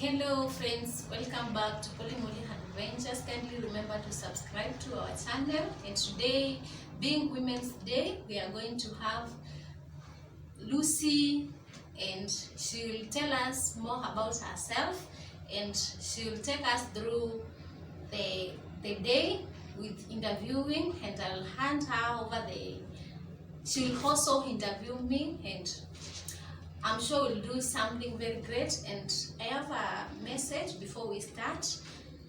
Hello friends, welcome back to Polymorph Adventures. Kindly remember to subscribe to our channel. And today, being Women's Day, we are going to have Lucy, and she will tell us more about herself, and she will take us through the day with interviewing, and I'll hand her over she will also interview me, and I'm sure we'll do something very great. And I have a message before we start.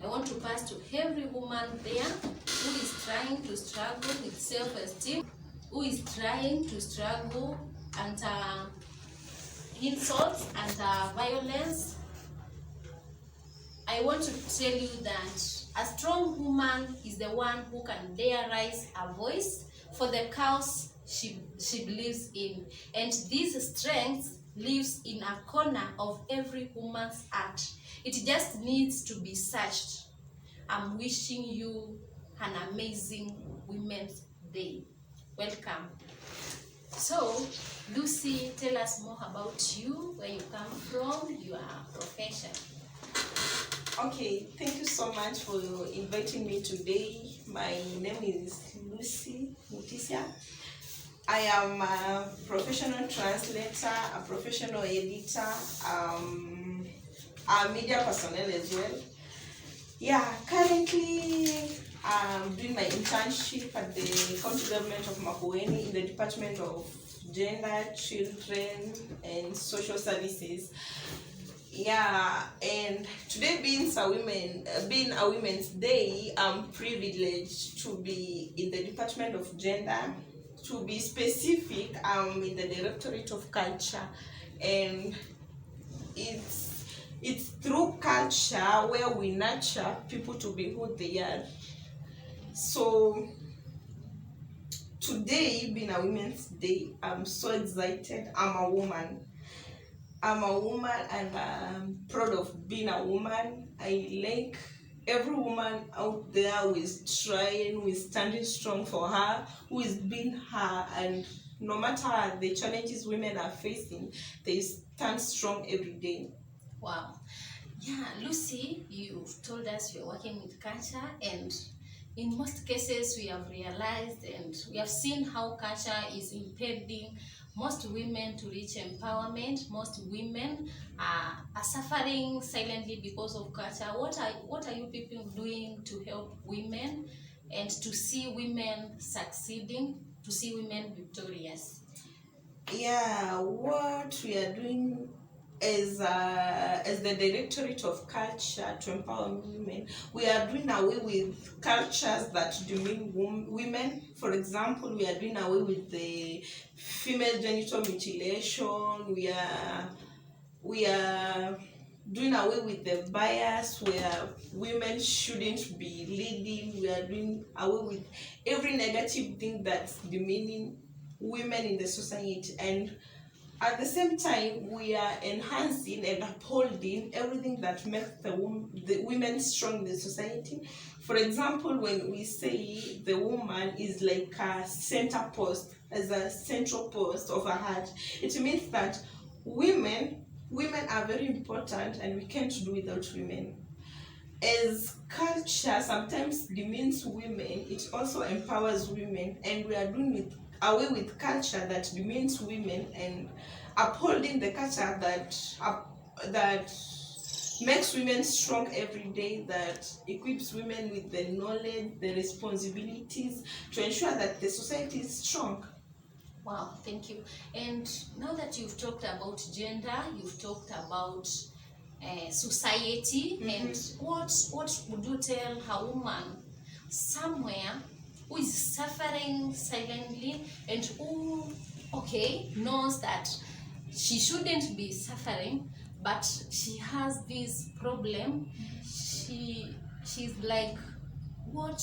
I want to pass to every woman there who is trying to struggle with self-esteem, who is trying to struggle under insults and violence. I want to tell you that a strong woman is the one who can dare raise her voice for the cause she believes in, and this strength lives in a corner of every woman's heart. It just needs to be searched. I'm wishing you an amazing Women's Day. Welcome. So, Lucy, tell us more about you, where you come from, your profession. Okay, thank you so much for inviting me today. My name is Lucy Mutisia. I am a professional translator, a professional editor, a media personnel as well. Yeah, currently I'm doing my internship at the county government of Makueni in the Department of Gender, Children and Social Services. Yeah, and today being a Women's Day, I'm privileged to be in the Department of Gender. To be specific, I'm in the Directorate of Culture, and it's through culture where we nurture people to be who they are. So today being a Women's Day, I'm so excited. I'm a woman and I'm proud of being a woman. I like every woman out there who is trying, who is standing strong for her, who is being her, and no matter the challenges women are facing, they stand strong every day. Wow. Yeah, Lucy, you've told us you're working with culture, and in most cases we have realized and we have seen how culture is impeding most women to reach empowerment. Most women are suffering silently because of culture. What are you people doing to help women and to see women succeeding, to see women victorious? Yeah, what we are doing as the Directorate of Culture to empower women, we are doing away with cultures that demean women. For example, we are doing away with the female genital mutilation. We are doing away with the bias where women shouldn't be leading. We are doing away with every negative thing that's demeaning women in the society, and at the same time we are enhancing and upholding everything that makes the women strong in the society. For example, when we say the woman is like a center post, as a central post of a heart, it means that women are very important and we can't do without women. As culture sometimes demeans women, it also empowers women, and we are doing away with culture that demeans women and upholding the culture that makes women strong every day, that equips women with the knowledge, the responsibilities to ensure that the society is strong. Wow, thank you. And now that you've talked about gender, you've talked about society, and what would you tell a woman somewhere who is suffering silently and who knows that she shouldn't be suffering, but she has this problem? She's like, what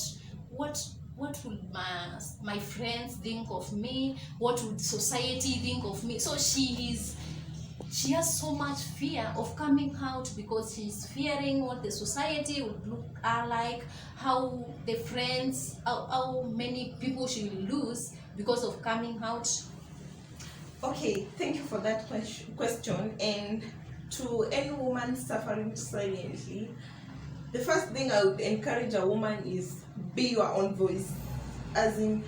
would my friends think of me? What would society think of me? So she has so much fear of coming out because she's fearing what the society would look like, how the friends, how many people she will lose because of coming out. Okay, thank you for that question. And to any woman suffering silently, the first thing I would encourage a woman is be your own voice. As in,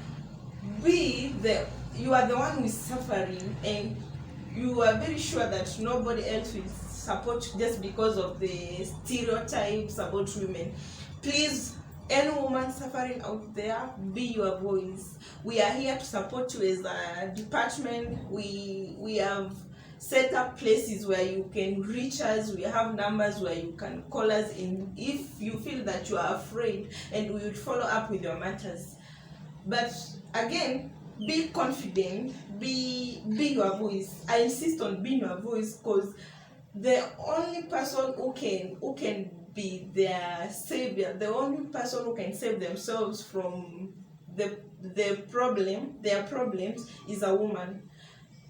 you are the one who is suffering, and you are very sure that nobody else will support you just because of the stereotypes about women. Please, any woman suffering out there, be your voice. We are here to support you as a department. We have set up places where you can reach us. We have numbers where you can call us in if you feel that you are afraid, and we will follow up with your matters. But again, be confident, be your voice. I insist on being your voice, because the only person who can be their savior, the only person who can save themselves from their problems is a woman.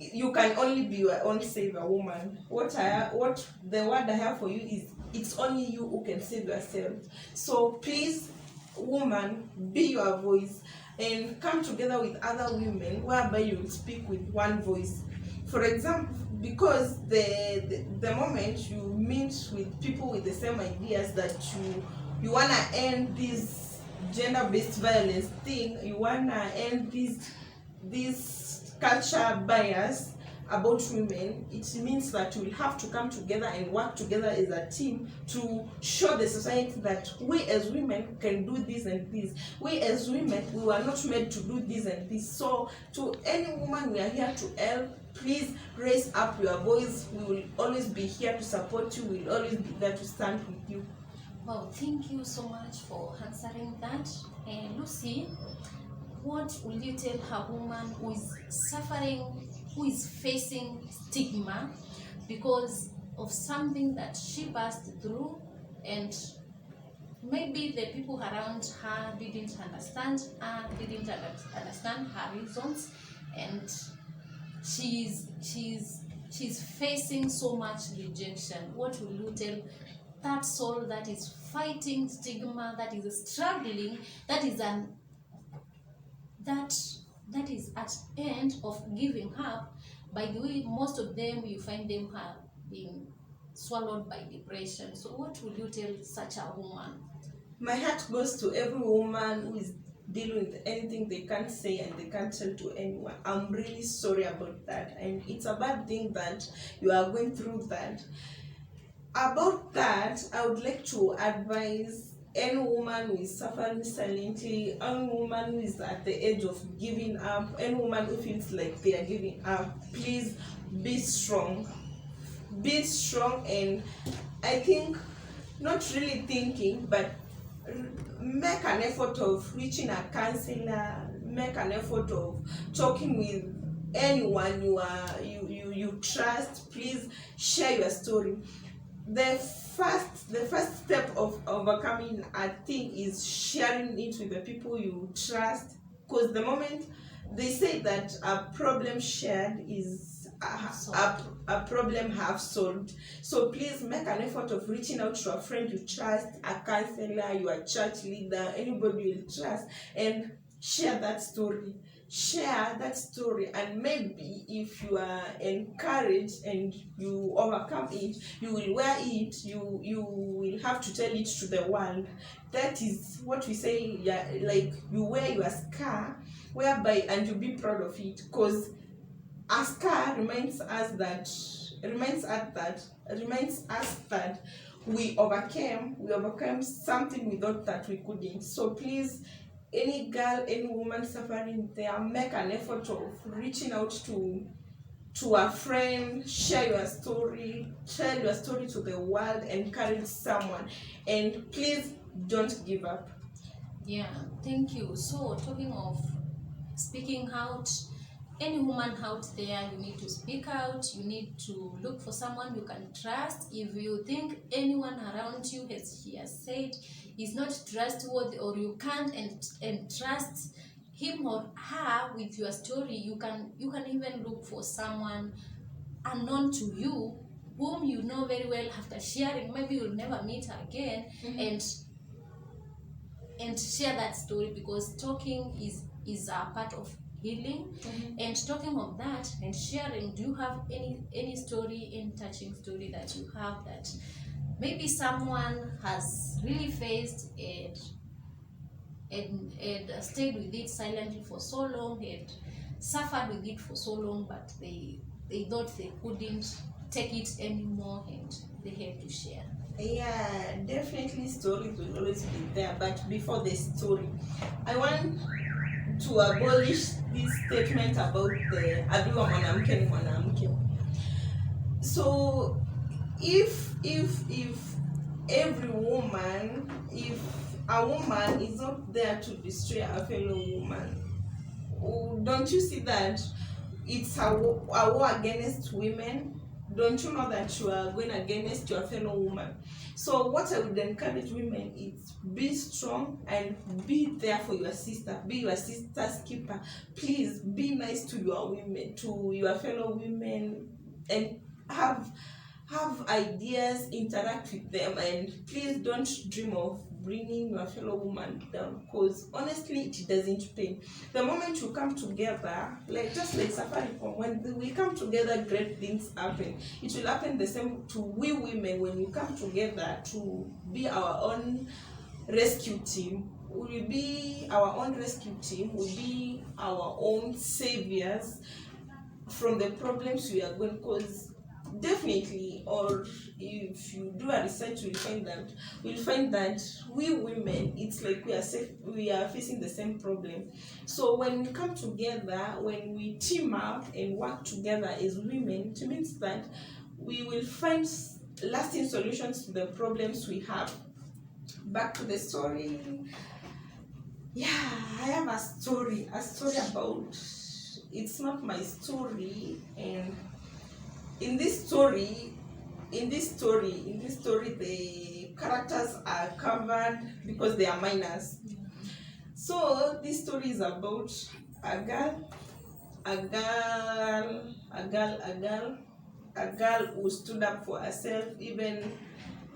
You can only be your own savior, woman. What the word I have for you is, it's only you who can save yourself. So please, woman, be your voice, and come together with other women whereby you will speak with one voice. For example, because the moment you meet with people with the same ideas, that you wanna end this gender-based violence thing, you wanna end this culture bias about women, it means that we will have to come together and work together as a team to show the society that we as women can do this and this. We as women, we were not made to do this and this. So to any woman, we are here to help. Please raise up your voice. We will always be here to support you. We will always be there to stand with you. Well, thank you so much for answering that. And Lucy, what will you tell a woman who is suffering, who is facing stigma because of something that she passed through, and maybe the people around her didn't understand her reasons, and she's facing so much rejection? What will you tell that soul that is fighting stigma, that is struggling, that is at end of giving up? By the way, most of them, you find them have been swallowed by depression. So what will you tell such a woman? My heart goes to every woman who is dealing with anything they can't say and they can't tell to anyone. I'm really sorry about that, and it's a bad thing that you are going through that. About that, I would like to advise any woman who is suffering silently, any woman who is at the edge of giving up, any woman who feels like they are giving up, please be strong. Be strong, and I think, not really thinking, but make an effort of reaching a counselor, make an effort of talking with anyone you trust. Please share your story. The first step of overcoming a thing is sharing it with the people you trust, because the moment they say that a problem shared is a problem half solved. So please make an effort of reaching out to a friend you trust, a counselor, your church leader, anybody you trust, and share that story. And maybe if you are encouraged and you overcome it, you will wear it, you will have to tell it to the world. That is what we say, yeah, like you wear your scar, whereby, and you be proud of it, because a scar reminds us that we overcame something we thought that we couldn't. So please, any girl, any woman suffering there, make an effort of reaching out to a friend, share your story, tell your story to the world, encourage someone, and please don't give up. Yeah, thank you. So talking of speaking out, any woman out there, you need to speak out. You need to look for someone you can trust. If you think anyone around you, as she has said, is not trustworthy, or you can't entrust him or her with your story, you can even look for someone unknown to you, whom you know very well. After sharing, maybe you'll never meet again, and share that story, because talking is a part of healing. And talking of that and sharing, do you have any story, any touching story that you have that maybe someone has really faced and stayed with it silently for so long and suffered with it for so long, but they thought they couldn't take it anymore and they had to share? Yeah, definitely stories will always be there, but before the story, I want to abolish this statement about the adui mwanamke ni mwanamke. So if every woman, if a woman is not there to destroy a fellow woman, don't you see that it's a war against women? Don't you know that you are going against your fellow woman? So what I would encourage women is be strong and be there for your sister. Be your sister's keeper. Please be nice to your women, to your fellow women, and have ideas, interact with them, and please don't dream of bringing your fellow woman down, because honestly it doesn't pay. The moment you come together, like just like Safaricom, when we come together, great things happen. It will happen the same to we women. When we come together to be our own rescue team, we will be our own rescue team, we'll be our own saviors from the problems we are going, because definitely, or if you do a research, we'll find that we women, it's like we are facing the same problem. So when we come together, when we team up and work together as women, it means that we will find lasting solutions to the problems we have. Back to the story. Yeah, I have a story about, it's not my story, and in this story the characters are covered because they are minors. So this story is about a girl who stood up for herself, even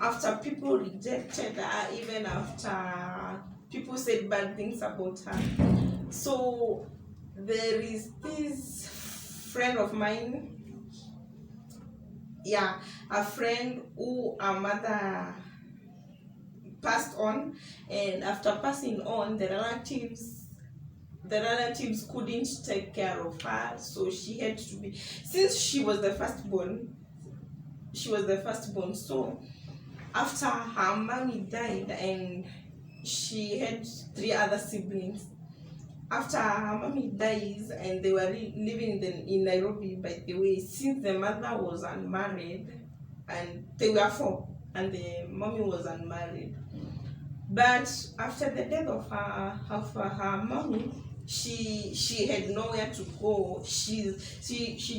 after people rejected her, even after people said bad things about her. So there is this friend of mine, a friend who a mother passed on, and after passing on, the relatives couldn't take care of her, so she had to be, since she was the firstborn. So after her mommy died, and she had 3 other siblings. After her mommy dies, and they were living in Nairobi, by the way, since the mother was unmarried, and they were 4, and the mommy was unmarried. But after the death of her mommy, she had nowhere to go. She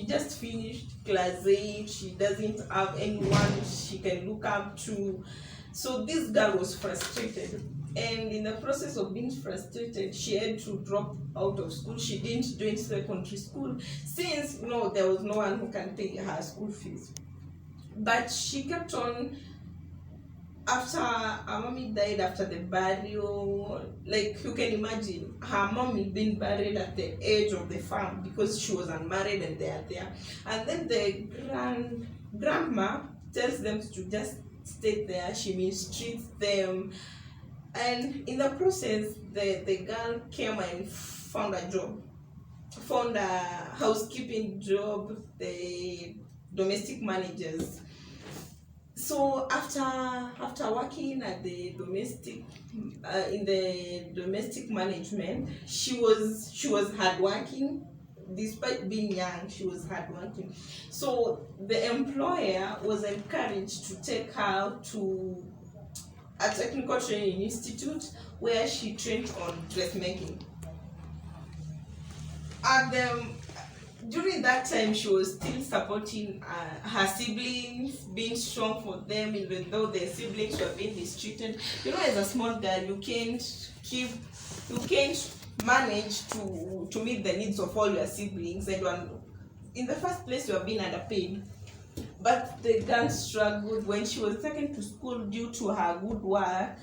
just finished class 8. She doesn't have anyone she can look up to. So this girl was frustrated, and in the process of being frustrated, she had to drop out of school. She didn't join secondary school since there was no one who can pay her school fees. But she kept on. After her mommy died, after the burial, like you can imagine, her mommy being buried at the edge of the farm because she was unmarried and they are there. And then the grandma tells them to just stay there. She mistreats them. And in the process, the girl came and found a housekeeping job, the domestic managers. So after working at the domestic in the domestic management, she was hardworking. Despite being young, she was hardworking. So the employer was encouraged to take her to a technical training institute where she trained on dressmaking. And during that time, she was still supporting her siblings, being strong for them, even though their siblings were being mistreated. As a small girl, you can't manage to meet the needs of all your siblings, and in the first place, you are being underpaid. But the girl struggled. When she was taken to school due to her good work,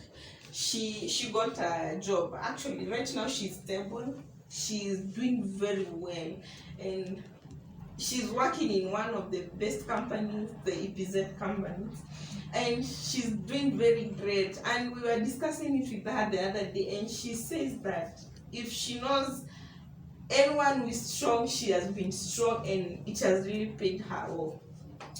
she got a job. Actually, right now she's stable. she's doing very well, and she's working in one of the best companies, the EPZ companies, and she's doing very great. And we were discussing it with her the other day, and she says that if she knows anyone who is strong, she has been strong, and it has really paid her off.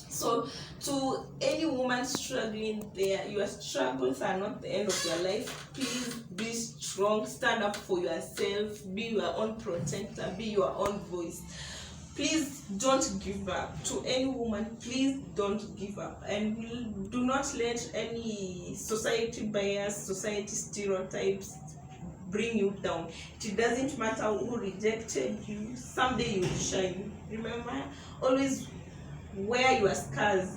So to any woman struggling there, your struggles are not the end of your life. Please be strong, stand up for yourself, be your own protector, be your own voice. Please don't give up. To any woman, please don't give up, and do not let any society bias, society stereotypes bring you down. It doesn't matter who rejected you, someday you will shine. Remember, always wear your scars,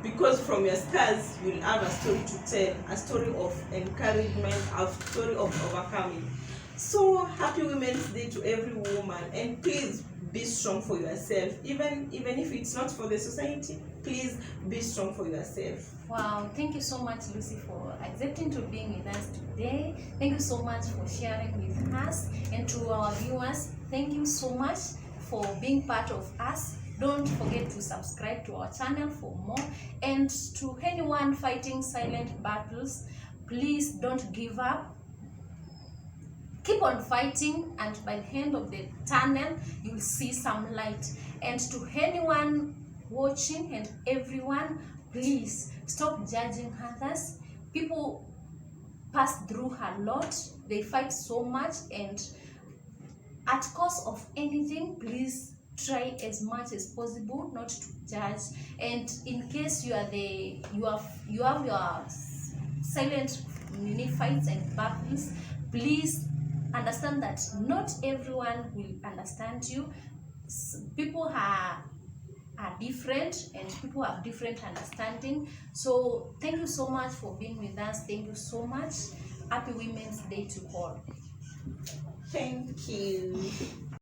because from your scars you'll have a story to tell, a story of encouragement, a story of overcoming. So happy Women's Day to every woman, and please be strong for yourself. Even if it's not for the society, please be strong for yourself. Wow, thank you so much, Lucy, for accepting to being with us today. Thank you so much for sharing with us, and to our viewers, thank you so much for being part of us. Don't forget to subscribe to our channel for more. And to anyone fighting silent battles, please don't give up. Keep on fighting, and by the end of the tunnel, you'll see some light. And to anyone watching and everyone, please stop judging others. People pass through a lot. They fight so much, and at cost of anything, please try as much as possible not to judge. And in case you have your silent mini fights and battles, please understand that not everyone will understand you. People are different, and people have different understanding. So thank you so much for being with us. Thank you so much. Happy Women's Day to all. Thank you.